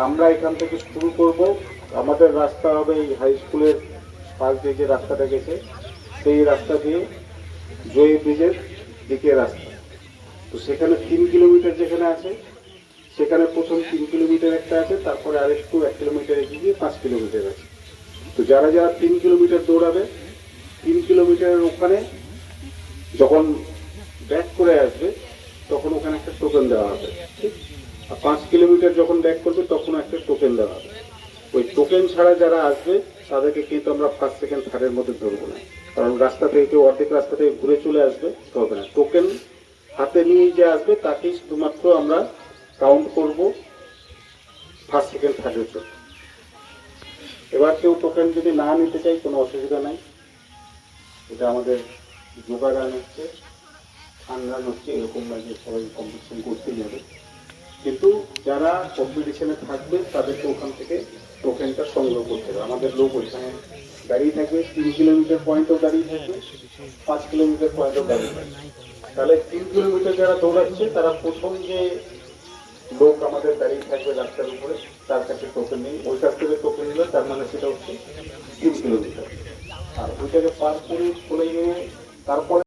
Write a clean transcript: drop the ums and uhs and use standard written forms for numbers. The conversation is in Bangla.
আমরা এখান থেকে শুরু করব। আমাদের রাস্তা হবে এই হাই স্কুলের পাশ দিয়ে যে রাস্তাটা গেছে সেই রাস্তা দিয়ে জয়ী ব্রিজের দিকে রাস্তা। তো সেখানে 3 কিলোমিটার যেখানে আছে সেখানে প্রথম 3 কিলোমিটার একটা আছে, তারপরে আরেকটু 1 কিলোমিটার এগিয়ে 5 কিলোমিটার আছে। তো যারা যারা 3 কিলোমিটার দৌড়াবে 3 কিলোমিটারের ওখানে যখন ব্যাক করে আসবে তখন ওখানে একটা টোকেন দেওয়া হবে, ঠিক? আর 5 কিলোমিটার যখন ব্যাক করবে তখন একটা টোকেন দেওয়া হবে। ওই টোকেন ছাড়া যারা আসবে তাদেরকে কিন্তু আমরা ফার্স্ট সেকেন্ড থার্ডের মধ্যে ধরবো না, কারণ রাস্তা থেকে কেউ অর্ধেক রাস্তা থেকে ঘুরে চলে আসবে তো হবে না। টোকেন হাতে নিয়ে যে আসবে তাকেই শুধুমাত্র আমরা কাউন্ট করব ফার্স্ট সেকেন্ড থার্ডের জন্য। এবার কেউ টোকেন যদি না নিতে চাই কোনো অসুবিধা নাই, এটা আমাদের যোগা গান হচ্ছে, ঠান্ডা হচ্ছে, এরকম না যে সবাই কম্পিটিশন করতে যাবে, কিন্তু যারা কম্পিটিশনে থাকবে তাদেরকে ওখান থেকে টোকেনটা সংগ্রহ করতে হবে। আমাদের লোক ওইখানে দাঁড়িয়ে থাকবে, 3 কিলোমিটার পয়েন্টেও দাঁড়িয়ে থাকবে, 5 কিলোমিটার পয়েন্টেও দাঁড়িয়ে থাকবে। তাহলে 3 কিলোমিটার যারা দৌড়াচ্ছে তারা প্রথম যে লোক আমাদের দাঁড়িয়ে থাকবে রাস্তার উপরে তার কাছে টোকেন নেই, ওই কাছ থেকে টোকেন নিলে তার মানে সেটা হচ্ছে 3 কিলোমিটার। আর ওইটাকে পার করে চলে গিয়ে তারপরে